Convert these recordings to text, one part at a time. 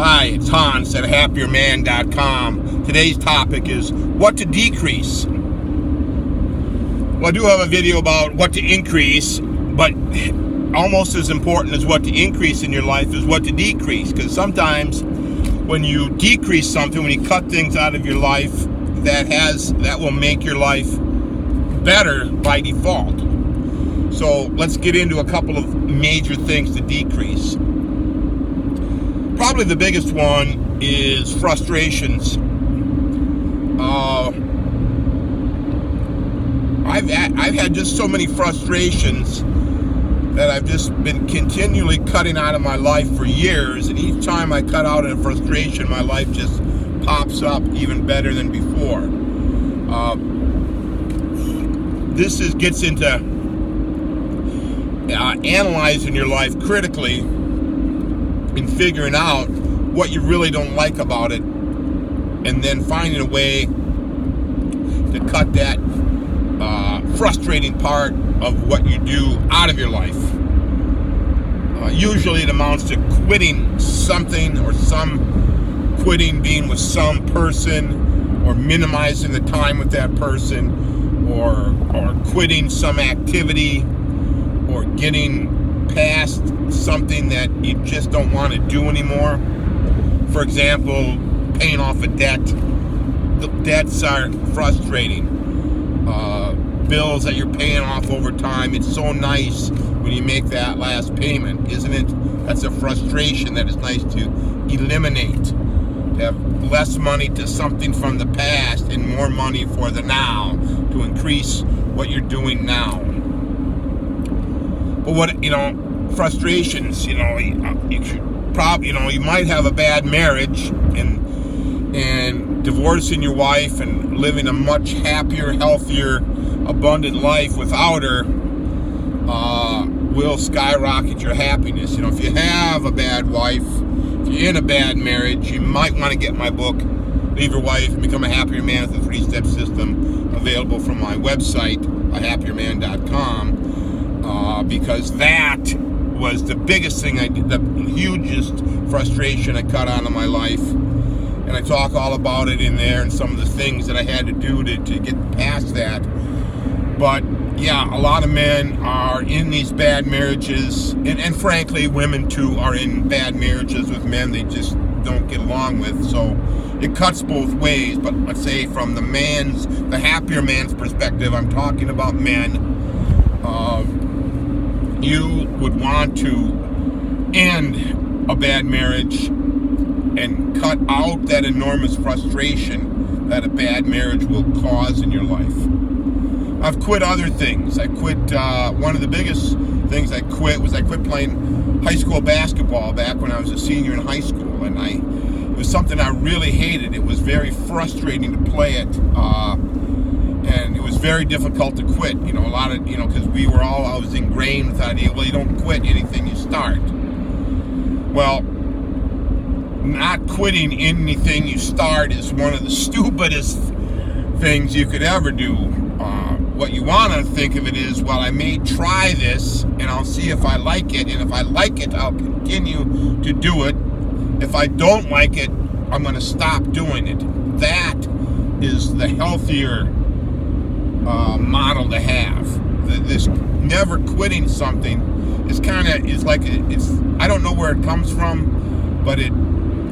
Hi, it's Hans at happierman.com. Today's topic is what to decrease. Well, I do have a video about what to increase, but almost as important as what to increase in your life is what to decrease. Because sometimes when you decrease something, when you cut things out of your life, that will make your life better by default. So let's get into a couple of major things to decrease. Probably the biggest one is frustrations. I've had just so many frustrations that I've just been continually cutting out of my life for years, and each time I cut out a frustration, my life just pops up even better than before. This gets into analyzing your life critically and figuring out what you really don't like about it, and then finding a way to cut that frustrating part of what you do out of your life. Usually it amounts to quitting something, or quitting being with some person, or minimizing the time with that person, or quitting some activity, or getting past something that you just don't want to do anymore. For example, paying off a debt. The debts are frustrating. Bills that you're paying off over time. It's so nice when you make that last payment, isn't it? That's a frustration that is nice to eliminate. To have less money to something from the past and more money for the now, to increase what you're doing now. But frustrations, you might have a bad marriage, and divorcing your wife and living a much happier, healthier, abundant life without her will skyrocket your happiness. If you have a bad wife, if you're in a bad marriage, you might want to get my book, Leave Your Wife and Become a Happier Man with a 3-step system, available from my website, happierman.com, because that was the biggest thing I did, the hugest frustration I cut out of my life. And I talk all about it in there, and some of the things that I had to do to get past that. But yeah, a lot of men are in these bad marriages, and frankly, women too are in bad marriages with men they just don't get along with. So it cuts both ways. But let's say from the happier man's perspective, I'm talking about men. You would want to end a bad marriage and cut out that enormous frustration that a bad marriage will cause in your life. I've quit other things. I quit, one of the biggest things I quit playing high school basketball back when I was a senior in high school, and it was something I really hated. It was very frustrating to play it, and it was very difficult to quit. Because I was ingrained with the idea, well, you don't quit anything you start. Well, not quitting anything you start is one of the stupidest things you could ever do. What you want to think of it is, well, I may try this and I'll see if I like it, and if I like it, I'll continue to do it. If I don't like it, I'm going to stop doing it. That is the healthier model to have. This never quitting something is I don't know where it comes from, but it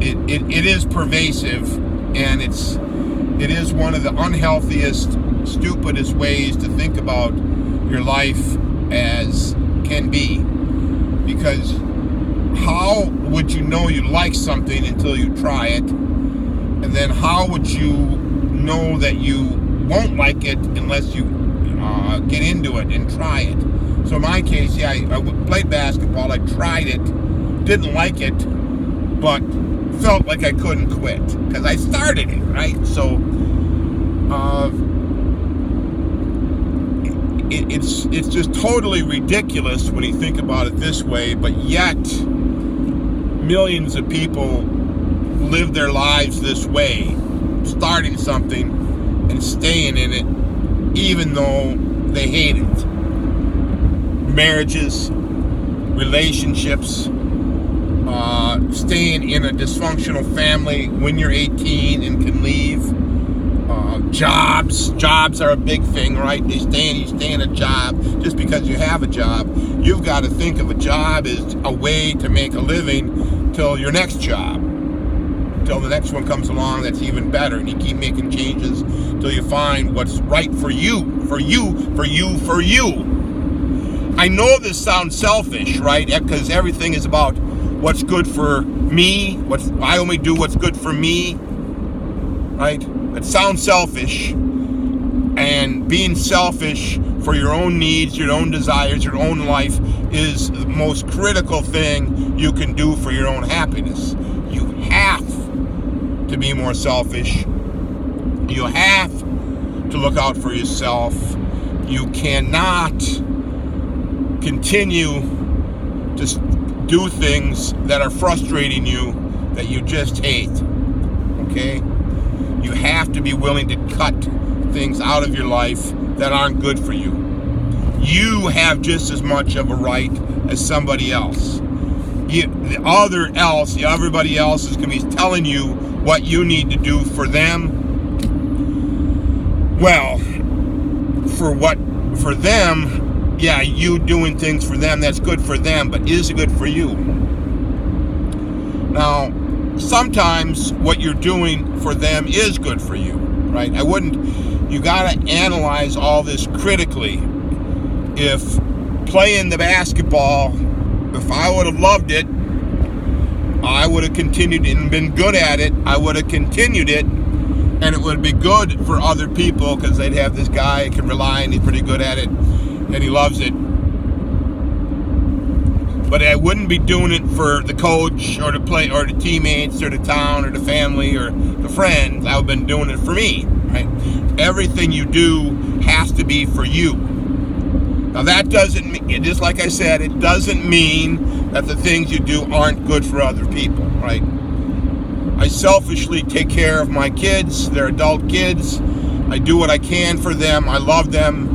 is pervasive, and it is one of the unhealthiest, stupidest ways to think about your life as can be. Because how would you know you like something until you try it? And then how would you know that you won't like it unless you get into it and try it? So in my case, I played basketball, I tried it, didn't like it, but felt like I couldn't quit because I started it, right? So it's just totally ridiculous when you think about it this way, but yet millions of people live their lives this way, starting something and staying in it even though they hate it. Marriages, relationships, staying in a dysfunctional family when you're 18 and can leave. Jobs are a big thing, right? You stay in a job just because you have a job. You've got to think of a job as a way to make a living till your next job, till the next one comes along that's even better, and you keep making changes till you find what's right for you. I know this sounds selfish, right? Because everything is about what's good for me. I only do what's good for me, right? It sounds selfish, and being selfish for your own needs, your own desires, your own life is the most critical thing you can do for your own happiness. You have to be more selfish. You have to look out for yourself. You cannot continue to do things that are frustrating you, that you just hate. Okay? You have to be willing to cut things out of your life that aren't good for you. You have just as much of a right as somebody else. Everybody else is going to be telling you what you need to do for them. Well, for them, yeah, you doing things for them, that's good for them, but is it good for you? Now, sometimes what you're doing for them is good for you, right? You got to analyze all this critically. If playing the basketball, if I would have loved it, I would have continued and been good at it. I would have continued it, and it would be good for other people because they'd have this guy who can rely on, he's pretty good at it, and he loves it. But I wouldn't be doing it for the coach or the play or the teammates or the town or the family or the friends. I've been doing it for me, right? Everything you do has to be for you. Now that doesn't mean, just like I said, it doesn't mean that the things you do aren't good for other people, right? I selfishly take care of my kids. They're adult kids. I do what I can for them. I love them.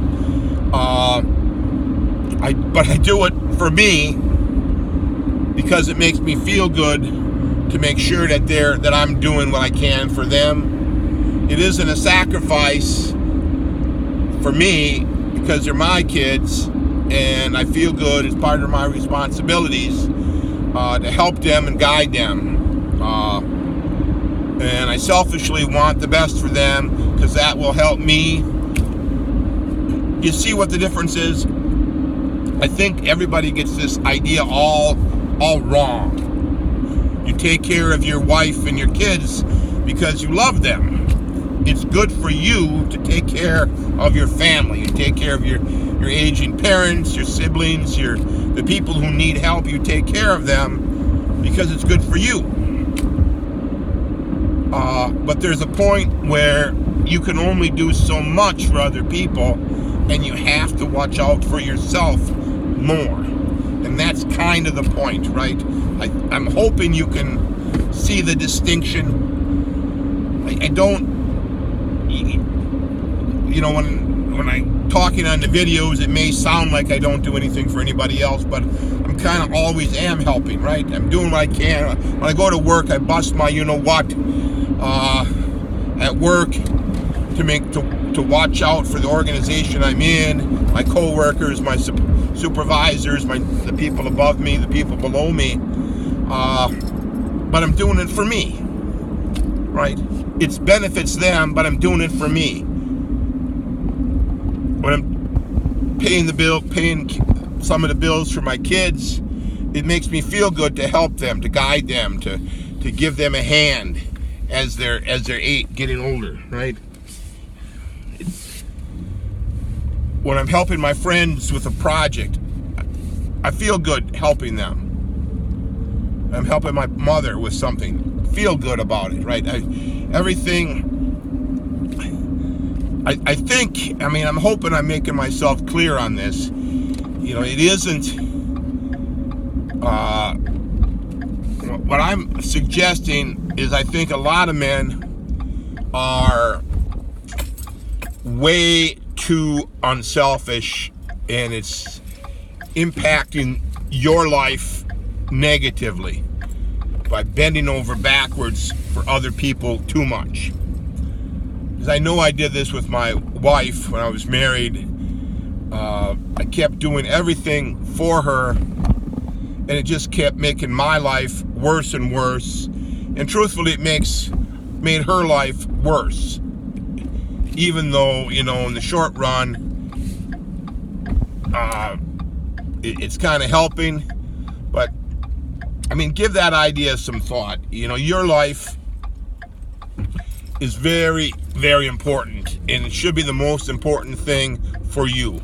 But I do it for me because it makes me feel good to make sure that I'm doing what I can for them. It isn't a sacrifice for me because they're my kids, and I feel good as part of my responsibilities to help them and guide them. And I selfishly want the best for them because that will help me. You see what the difference is? I think everybody gets this idea all wrong. You take care of your wife and your kids because you love them. It's good for you to take care of your family. You take care of your aging parents, your siblings, the people who need help. You take care of them because it's good for you. But there's a point where you can only do so much for other people, and you have to watch out for yourself more. And that's kind of the point, right? I'm hoping you can see the distinction. I don't, when I'm talking on the videos, it may sound like I don't do anything for anybody else, but I'm kind of always am helping, right? I'm doing what I can. When I go to work, I bust my you-know-what at work to watch out for the organization I'm in, my co-workers, my supervisors, the people above me, the people below me. But I'm doing it for me, right? It benefits them, but I'm doing it for me. When I'm paying some of the bills for my kids, it makes me feel good to help them, to guide them, to give them a hand as they're getting older, right? When I'm helping my friends with a project, I feel good helping them. I'm helping my mother with something, feel good about it, right? I'm hoping I'm making myself clear on this. It isn't, what I'm suggesting is I think a lot of men are way too unselfish, and it's impacting your life negatively. by bending over backwards for other people too much. Because I know I did this with my wife when I was married. I kept doing everything for her, and it just kept making my life worse and worse. And truthfully, it made her life worse. Even though, in the short run, it's kind of helping. But, give that idea some thought. Your life is very, very important, and it should be the most important thing for you.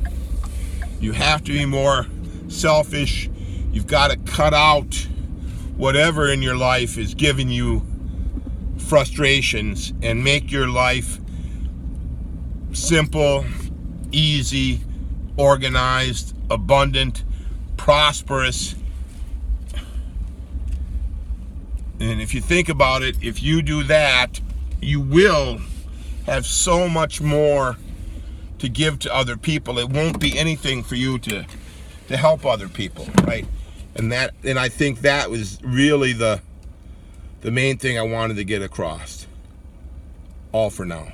You have to be more selfish. You've got to cut out whatever in your life is giving you frustrations and make your life simple, easy, organized, abundant, prosperous. And if you think about it, if you do that, you will have so much more to give to other people. It won't be anything for you to help other people, right? And I think that was really the main thing I wanted to get across. All for now.